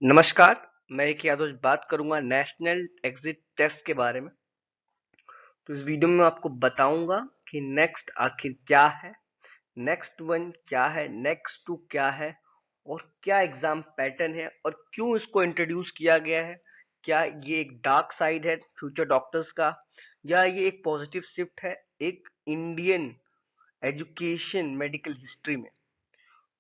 नमस्कार। मैं एक यादव बात करूंगा नेशनल एग्जिट टेस्ट के बारे में। तो इस वीडियो में मैं आपको बताऊंगा कि नेक्स्ट आखिर क्या है, नेक्स्ट वन क्या है, नेक्स्ट टू क्या है और क्या एग्जाम पैटर्न है और क्यों इसको इंट्रोड्यूस किया गया है। क्या ये एक डार्क साइड है फ्यूचर डॉक्टर्स का या ये एक पॉजिटिव शिफ्ट है एक इंडियन एजुकेशन मेडिकल हिस्ट्री में।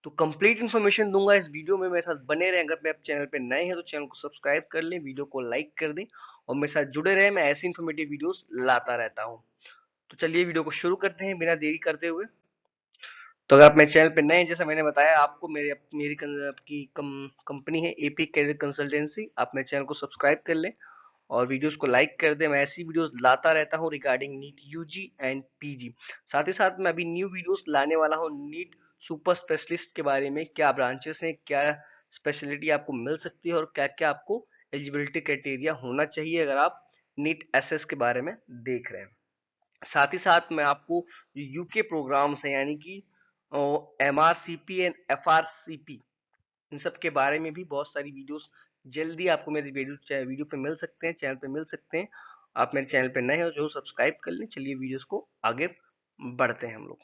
तो कंप्लीट इन्फॉर्मेशन दूंगा इस वीडियो में, मेरे साथ बने रहें। अगर आप चैनल पे नए हैं तो चैनल को सब्सक्राइब कर लें, वीडियो को लाइक कर दें और मेरे साथ जुड़े रहें। मैं ऐसी इन्फॉर्मेटिव वीडियोस लाता रहता हूं। तो चलिए वीडियो को शुरू करते हैं बिना देरी करते हुए। तो अगर आप मेरे चैनल पे नए हैं, जैसा मैंने बताया आपको, मेरी आपकी कंपनी है एपी कैरियर कंसल्टेंसी। आप मेरे चैनल को सब्सक्राइब कर लें और वीडियोस को लाइक कर दें। मैं ऐसी वीडियोस लाता रहता हूं regarding NEET UG and PG. साथ ही साथ मैं अभी न्यू वीडियोस लाने वाला हूं नीट सुपर स्पेशलिस्ट के बारे में। क्या ब्रांचेस हैं, क्या स्पेशलिटी आपको मिल सकती है और क्या क्या आपको एलिजिबिलिटी क्राइटेरिया होना चाहिए अगर आप नीट एसएस के बारे में देख रहे हैं। साथ ही साथ मैं आपको यूके प्रोग्राम्स हैं यानी कि एमआरसीपी एंड एफआरसीपी, इन सब के बारे में भी बहुत सारी वीडियोस जल्दी आपको मेरे वीडियो पे मिल सकते हैं, चैनल पे मिल सकते हैं। आप मेरे चैनल पे नए हो जो सब्सक्राइब कर लें। चलिए वीडियोस को आगे बढ़ते हैं हम लोग।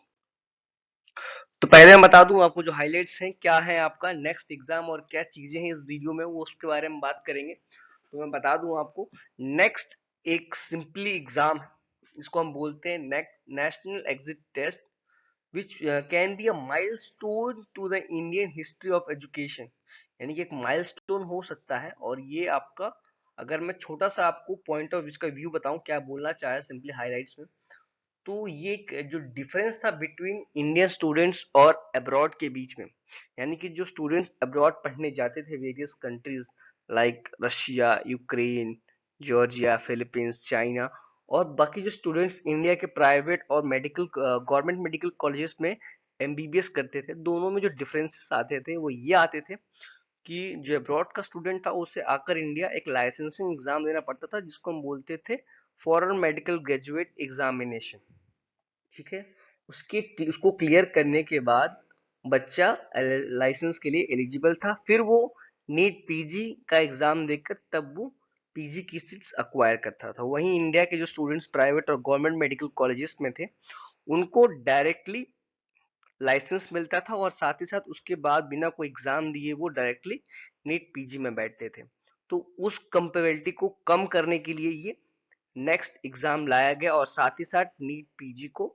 तो पहले मैं बता दूं आपको जो हाइलाइट्स हैं, क्या है आपका नेक्स्ट एग्जाम और क्या चीजें हैं इस वीडियो में, वो उसके बारे में बात करेंगे। तो मैं बता दूं आपको, नेक्स्ट एक सिंपली एग्जाम है, इसको हम बोलते हैं National Exit Test, which can be a milestone to the Indian history of education। यानी कि एक माइलस्टोन हो सकता है। और ये आपका, अगर मैं छोटा सा आपको पॉइंट ऑफ इसका व्यू बताऊं क्या बोलना चाहे सिंपली हाइलाइट्स में, तो ये जो डिफरेंस था बिटवीन इंडियन स्टूडेंट्स और अब्रॉड के बीच में, यानी कि जो स्टूडेंट्स अब्रॉड पढ़ने जाते थे various countries like Russia, Ukraine, Georgia, Philippines, China, और बाकी जो स्टूडेंट्स इंडिया के प्राइवेट और मेडिकल गवर्नमेंट मेडिकल कॉलेजेस में एमबीबीएस करते थे, दोनों में जो डिफरेंसेस आते थे वो ये आते थे कि जो अब्रॉड का स्टूडेंट था उसे आकर इंडिया एक लाइसेंसिंग एग्जाम देना पड़ता था जिसको हम बोलते थे फॉरेन मेडिकल ग्रेजुएट एग्जामिनेशन। ठीक है, उसको क्लियर करने के बाद बच्चा लाइसेंस के लिए एलिजिबल था। फिर वो नीट पीजी का एग्जाम देकर तब वो पीजी की सीट्स अक्वायर करता था। वहीं इंडिया के जो स्टूडेंट्स प्राइवेट और गवर्नमेंट मेडिकल कॉलेजेस में थे, उनको डायरेक्टली लाइसेंस मिलता था और साथ ही साथ उसके बाद बिना कोई एग्जाम दिए वो डायरेक्टली नीट पीजी में बैठते थे। तो उस कंपेरेबिलिटी को कम करने के लिए ये नेक्स्ट एग्जाम लाया गया और साथ ही साथ नीट पीजी को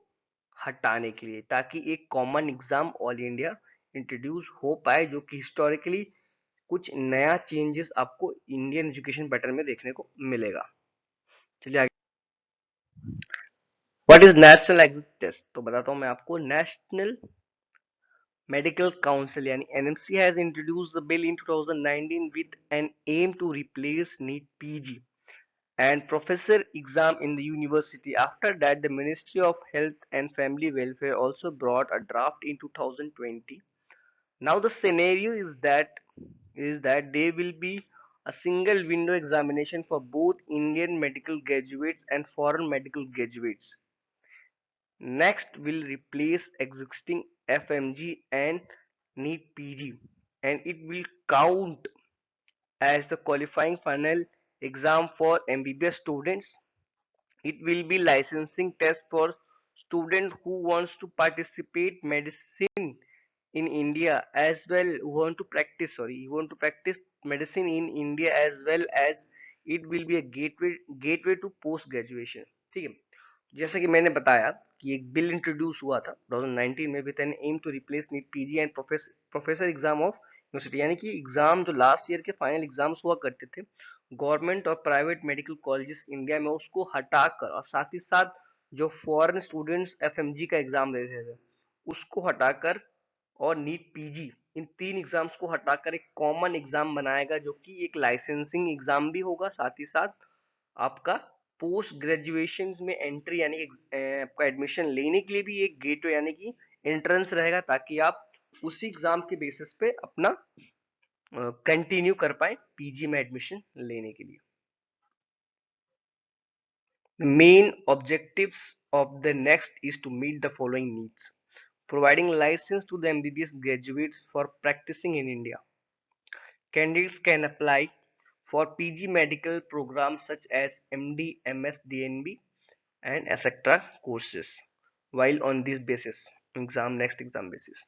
हटाने के लिए, ताकि एक common exam all India introduce हो पाए, जो कि हिस्टोरिकली कुछ नया चेंजेस आपको इंडियन एजुकेशन पैटर्न में देखने को मिलेगा। चलिए आगे। What is National Exit Test, तो बताता हूं मैं आपको। नेशनल मेडिकल काउंसिल यानी NMC has introduced the bill in 2019 with an aim to replace NEET PG and professor exam in the university. After that, the Ministry of Health and Family Welfare also brought a draft in 2020. Now the scenario is that there will be a single window examination for both Indian medical graduates and foreign medical graduates. Next will replace existing FMG and NEET PG, and it will count as the qualifying final exam for MBBS students. It will be licensing test for student who wants to participate medicine in India as well, who want to practice medicine in India, as well as it will be a gateway to post graduation। ठीक है, जैसा कि मैंने बताया कि एक bill introduce हुआ था 2019 में with an aim to replace NEET PG and professor exam of university, यानी कि एग्जाम जो लास्ट ईयर के फाइनल एग्जाम्स हुआ करते थे गवर्नमेंट और प्राइवेट मेडिकल कॉलेजेस इंडिया में, उसको हटाकर और साथ ही साथ जो फॉरेन स्टूडेंट्स एफएमजी का एग्जाम देते थे उसको हटाकर और नीट पीजी, इन तीन एग्जाम्स को हटाकर एक कॉमन एग्जाम बनाएगा जो कि एक लाइसेंसिंग एग्जाम भी होगा। साथ ही साथ आपका पोस्ट ग्रेजुएशन में एंट्री यानी आपका एडमिशन लेने के लिए भी एक गेटवे यानी कि एंट्रेंस रहेगा, ताकि आप उसी एग्जाम के बेसिस पे अपना कंटिन्यू कर पाए पीजी में एडमिशन लेने के लिए। The main objectives of the next is to meet the following needs: providing license to the MBBS graduates for practicing in India, Candidates can apply for PG medical programs such as MD, MS, DNB, and etc. courses while on this basis next exam basis.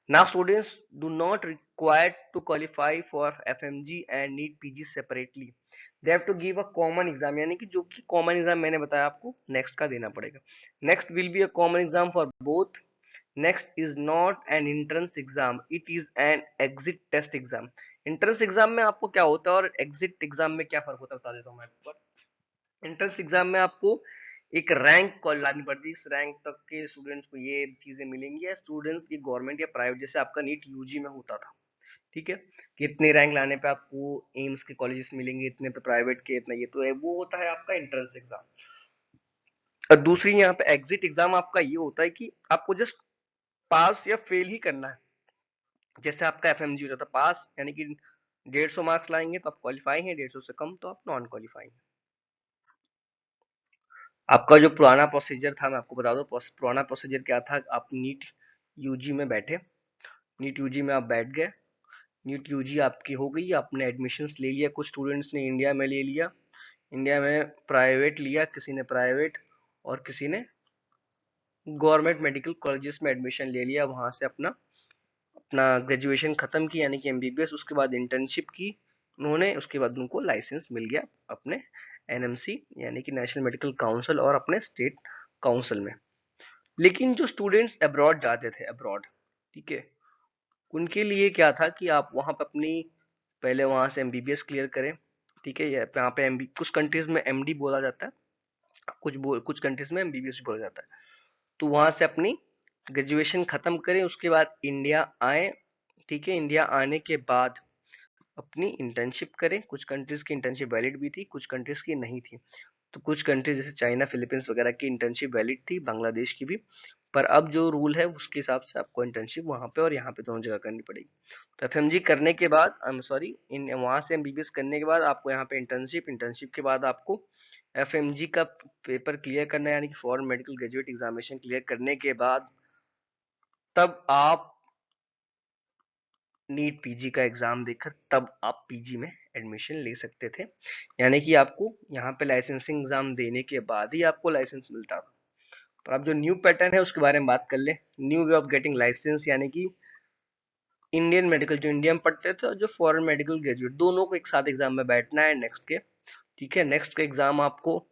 Now students do not required to qualify for FMG and need PG separately. They have to give a common exam, यानी कि जो कि common exam मैंने बताया आपको next का देना पड़ेगा. Next will be a common exam for both. Next is not an entrance exam, it is an exit test exam. Entrance exam में आपको क्या होता है और exit exam में क्या फर्क होता है बता देता हूँ मैं आपको. एंट्रेंस एग्जाम में आपको एक रैंक कॉल लानी पड़ती है. इस रैंक तक के स्टूडेंट्स को ये चीजें मिलेंगी, या स्टूडेंट्स की गवर्नमेंट या प्राइवेट, जैसे आपका नीट यूजी में होता था, ठीक है, कि इतने रैंक लाने पे आपको एम्स के कॉलेजेस मिलेंगे, इतने पे प्राइवेट के, इतना, ये तो है, वो होता है आपका एंट्रेंस एग्जाम. और दूसरी यहाँ पे एग्जिट एग्जाम आपका ये होता है कि आपको जस्ट पास या फेल ही करना है. जैसे आपका एफएमजी होता था, पास यानी कि 150 मार्क्स लाएंगे तो आप क्वालिफाई हैं, 150 से कम तो आप नॉन क्वालिफाई हैं. आपका जो पुराना प्रोसीजर था, मैं आपको बता दूं पुराना प्रोसीजर क्या था. आप नीट यूजी में बैठे, नीट यूजी में आप बैठ गए, नीट यूजी आपकी हो गई, आपने एडमिशन्स ले लिया, कुछ स्टूडेंट्स ने इंडिया में ले लिया, इंडिया में प्राइवेट लिया, किसी ने प्राइवेट और किसी ने गवर्नमेंट मेडिकल कॉलेजेस में एडमिशन ले लिया, वहां से अपना अपना ग्रेजुएशन खत्म की यानी कि एमबीबीएस, उसके बाद इंटर्नशिप की उन्होंने, उसके बाद उनको लाइसेंस मिल गया अपने एनएमसी यानी कि नेशनल मेडिकल काउंसिल और अपने स्टेट काउंसिल में. लेकिन जो स्टूडेंट्स अब्रॉड जाते थे, अब्रॉड, ठीक है, उनके लिए क्या था कि आप वहां पे अपनी पहले वहां से एमबीबीएस क्लियर करें, ठीक है, यहाँ पे कुछ कंट्रीज में एमडी बोला जाता है, कुछ कंट्रीज में एमबीबीएस बोला जाता है. तो वहां से अपनी ग्रेजुएशन खत्म करें, उसके बाद इंडिया आए, ठीक है, इंडिया आने के बाद अपनी इंटर्नशिप करें. कुछ कंट्रीज की इंटर्नशिप वैलिड भी थी, कुछ कंट्रीज की नहीं थी. तो कुछ कंट्रीज जैसे चाइना, फिलीपींस वगैरह की इंटर्नशिप वैलिड थी, बांग्लादेश की भी. पर अब जो रूल है उसके हिसाब से आपको इंटर्नशिप वहां पे और यहाँ पे दोनों जगह करनी पड़ेगी. तो एफएमजी करने के बाद, आई एम सॉरी, इन वहां से एमबीबीएस करने के बाद आपको यहाँ पे इंटर्नशिप, इंटर्नशिप के बाद आपको एफएमजी का पेपर क्लियर करना है, यानी कि foreign medical graduate examination clear करने के बाद तब आप नीट पीजी का एग्जाम देकर तब आप पीजी में एडमिशन ले सकते थे. यानी कि आपको यहाँ पे लाइसेंसिंग एग्जाम देने के बाद ही आपको लाइसेंस मिलता था. पर अब जो न्यू पैटर्न है उसके बारे में बात कर ले. New way of getting licence, यानी कि इंडियन मेडिकल, जो इंडिया में पढ़ते थे, और जो फॉरेन मेडिकल ग्रेजुएट, दोनों को एक साथ एग्जाम में बैठना है नेक्स्ट के, ठीक है. नेक्स्ट के एग्जाम आपको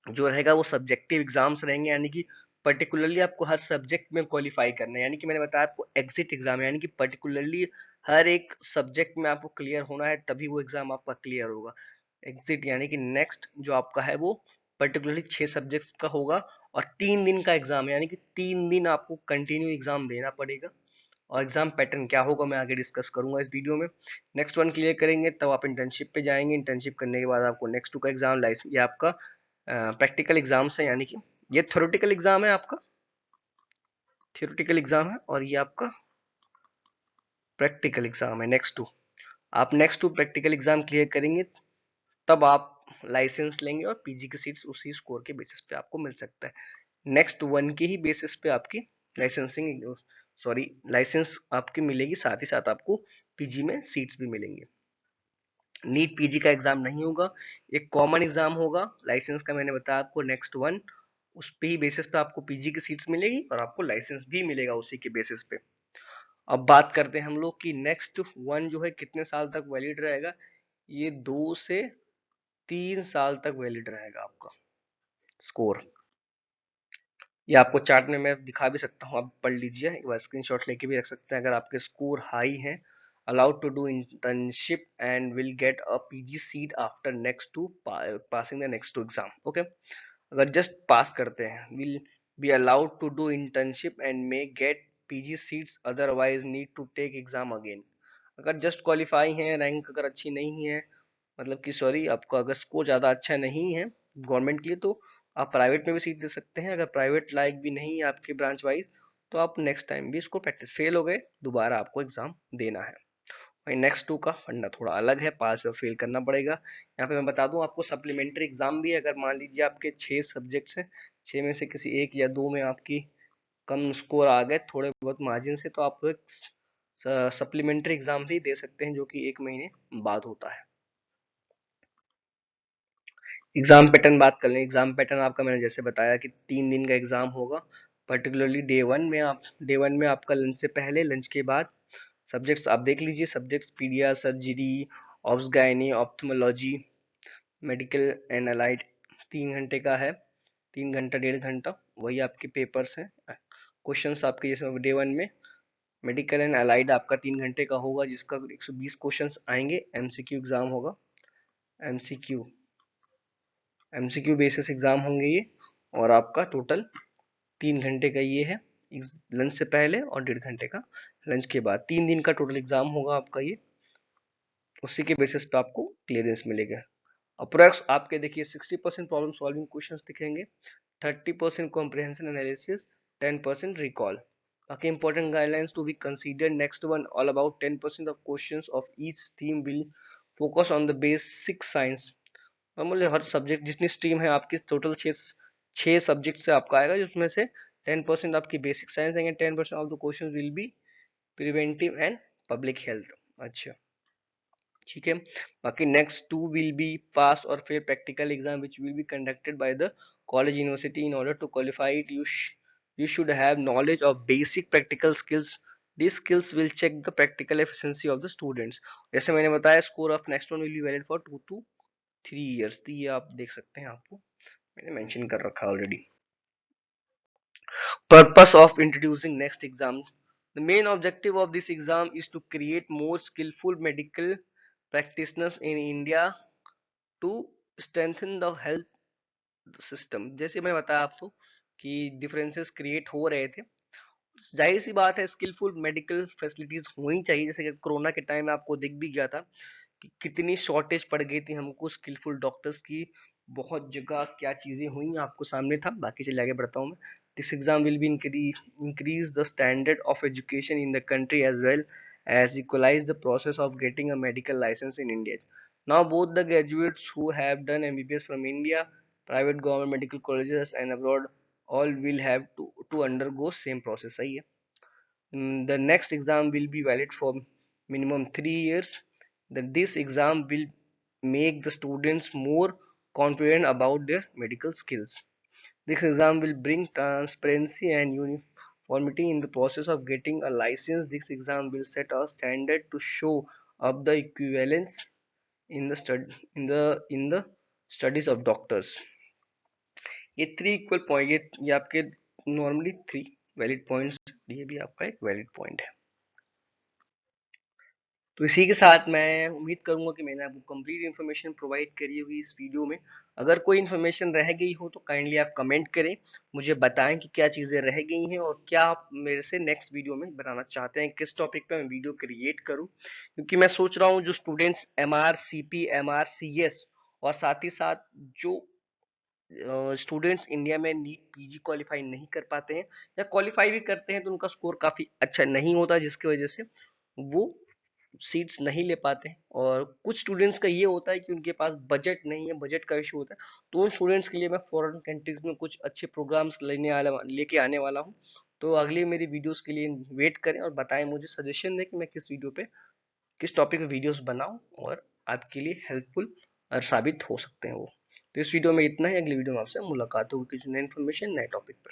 जो रहेगा वो सब्जेक्टिव एग्जाम्स रहेंगे, यानी कि पर्टिकुलरली आपको हर सब्जेक्ट में क्वालिफाई करना है. यानी कि मैंने बताया आपको एग्जिट एग्जाम, यानी कि पर्टिकुलरली हर एक सब्जेक्ट में आपको क्लियर होना है, तभी वो एग्जाम आपका क्लियर होगा. एग्जिट यानी कि नेक्स्ट जो आपका है वो पर्टिकुलरली 6 सब्जेक्ट्स का होगा और 3 दिन का एग्जाम है, यानी कि 3 दिन आपको कंटिन्यू एग्जाम देना पड़ेगा. और एग्जाम पैटर्न क्या होगा मैं आगे डिस्कस करूंगा इस वीडियो में. नेक्स्ट वन क्लियर करेंगे तब आप इंटर्नशिप पे जाएंगे, इंटर्नशिप करने के बाद आपको नेक्स्ट टू का एग्जाम, लाइसेंस, ये आपका प्रैक्टिकल एग्जाम्स है, यानी कि ये थ्योरेटिकल एग्जाम है, आपका थ्योरेटिकल एग्जाम है, और ये आपका प्रैक्टिकल एग्जाम है. नेक्स्ट टू, आप next two practical exam clear करेंगे तब आप लाइसेंस लेंगे और पीजी की सीट्स उसी स्कोर के बेसिस पे आपको मिल सकता है. नेक्स्ट वन के ही बेसिस पे आपकी लाइसेंसिंग, सॉरी, लाइसेंस आपकी मिलेगी, साथ ही साथ आपको पीजी में सीट्स भी मिलेंगे. नीट पीजी का एग्जाम नहीं होगा, एक कॉमन एग्जाम होगा लाइसेंस का, मैंने बताया आपको नेक्स्ट वन, उस पे ही बेसिस पे आपको पीजी की सीट्स मिलेगी और आपको लाइसेंस भी मिलेगा उसी के बेसिस पे. अब बात करते हैं हम लोग कि नेक्स्ट वन जो है कितने साल तक वैलिड रहेगा. ये 2 से 3 साल तक वैलिड रहेगा आपका स्कोर. ये आपको चार्ट में मैं दिखा भी सकता हूँ, आप पढ़ लीजिए, एक बार स्क्रीनशॉट लेके भी रख सकते हैं. अगर आपके स्कोर हाई हैं, allowed to do internship and will get a PG seat after next to passing the next to exam. Okay, अगर जस्ट पास करते हैं, will be allowed to do internship and may get PG seats, otherwise need to take exam again. अगर just qualify हैं, rank अगर अच्छी नहीं है, मतलब कि सॉरी, आपका अगर स्कोर ज़्यादा अच्छा नहीं है गवर्नमेंट के लिए, तो आप प्राइवेट में भी सीट दे सकते हैं. अगर प्राइवेट लायक भी नहीं है आपके ब्रांच वाइज, तो आप नेक्स्ट टाइम भी इसको प्रैक्टिस, फेल हो गए दोबारा आपको एग्जाम देना है. भाई नेक्स्ट टू का फंडा थोड़ा अलग है, पास और फेल करना पड़ेगा. यहाँ पे मैं बता दूं आपको सप्लीमेंट्री एग्जाम भी है. अगर मान लीजिए आपके 6 सब्जेक्ट्स हैं, 6 में से किसी एक या दो में आपकी कम स्कोर आ गए थोड़े बहुत मार्जिन से, तो आपको एक सप्लीमेंट्री एग्जाम भी दे सकते हैं जो कि 1 महीने बाद होता है। एग्जाम पैटर्न बात कर लें। एग्जाम पैटर्न आपका मैंने जैसे बताया कि 3 दिन का एग्जाम होगा। पर्टिकुलरली डे वन में आपका लंच से पहले, लंच के बाद सब्जेक्ट्स आप देख लीजिए। Subjects pedia, surgery, obs gynae, ophthalmology, medical and allied 3 घंटे का है। 3 घंटा 1.5 घंटा वही आपके पेपर्स हैं। क्वेश्चंस आपके जैसे डे वन में मेडिकल एंड अलाइड आपका 3 घंटे का होगा, जिसका 120 क्वेश्चंस आएंगे। एमसीक्यू एग्जाम होगा। एमसीक्यू एमसीक्यू बेसिस एग्जाम होंगे ये। और आपका टोटल 3 घंटे का ये है, लंच से पहले और 1.5 घंटे का लंच के बाद। 3 दिन का टोटल एग्जाम होगा आपका ये। उसी के बेसिस पे आपको क्लियरेंस मिलेगा। अप्रोक्स आपके देखिए 60% प्रॉब्लम सॉल्विंग क्वेश्चंस दिखेंगे, 30% कॉम्प्रिहेंशन एनालिसिस, 10% रिकॉल। बाकी important guidelines to be considered. Next one all about 10% of questions of each stream will focus on the basic science. Normally हर सब्जेक्ट जितनी stream है आपकी, total छः subject से आपका आएगा, जिसमें से 10% आपकी बेसिक साइंस आएंगे। 10% of the question will be preventive and public health. अच्छा, ठीक है। बाकी नेक्स्ट 2 विल बी पास और फिर practical exam which will be conducted by the college university. In order to qualify it you should have knowledge of basic practical skills. These skills will check the practical efficiency of the students. जैसे मैंने बताया, score of next one will be valid for 2 to 3 years। तो ये आप देख सकते हैं, आपको मैंने मेंशन कर रखा है already. Purpose of introducing next exam. The main objective of this exam is to create more skillful medical practitioners in India to strengthen the health system। जैसे मैं बताया आपको कि डिफरेंसेस क्रिएट हो रहे थे, जाहिर सी बात है स्किलफुल मेडिकल फैसिलिटीज होनी चाहिए। जैसे कि कोरोना के टाइम में आपको दिख भी गया था कि कितनी शॉर्टेज पड़ गई थी हमको स्किलफुल डॉक्टर्स की। बहुत जगह क्या चीजें हुई आपको सामने था। बाकी चले आगे बढ़ता हूँ मैं। This exam will be increase the standard of education in the country as well as equalize the process of getting a medical license in India. Now both the graduates who have done MBBS from India, private government medical colleges and abroad, all will have to undergo same process। सही है। The next exam will be valid for minimum 3 years. This exam will make the students more confident about their medical skills. This exam will bring transparency and uniformity in the process of getting a license. This exam will set a standard to show up the equivalence in the studies of doctors। ये 3 equal point, ये आपके normally 3 valid points, ये भी आपका एक valid point है। तो इसी के साथ मैं उम्मीद करूंगा कि मैंने आपको कंप्लीट इन्फॉर्मेशन प्रोवाइड करी होगी इस वीडियो में। अगर कोई इन्फॉर्मेशन रह गई हो तो काइंडली आप कमेंट करें, मुझे बताएं कि क्या चीज़ें रह गई हैं और क्या आप मेरे से नेक्स्ट वीडियो में बनाना चाहते हैं, किस टॉपिक पे मैं वीडियो क्रिएट करूं। क्योंकि मैं सोच रहा हूं जो students MR CP MR CS और साथ ही साथ जो स्टूडेंट्स इंडिया में नीट PG क्वालिफाई नहीं कर पाते हैं या क्वालिफाई भी करते हैं तो उनका स्कोर काफ़ी अच्छा नहीं होता, जिसकी वजह से वो सीट्स नहीं ले पाते हैं। और कुछ स्टूडेंट्स का ये होता है कि उनके पास बजट नहीं है, बजट का इशू होता है। तो उन स्टूडेंट्स के लिए मैं फॉरेन कंट्रीज में कुछ अच्छे प्रोग्राम्स लेके आने वाला हूँ। तो अगली मेरी वीडियोस के लिए वेट करें और बताएं, मुझे सजेशन दें कि मैं किस वीडियो पे, किस टॉपिक पे वीडियोस बनाऊं और आपके लिए हेल्पफुल और साबित हो सकते हैं वो। तो इस वीडियो में इतना ही। अगली वीडियो में आपसे मुलाकात होगी किसी नए इन्फॉर्मेशन, नए टॉपिक पर।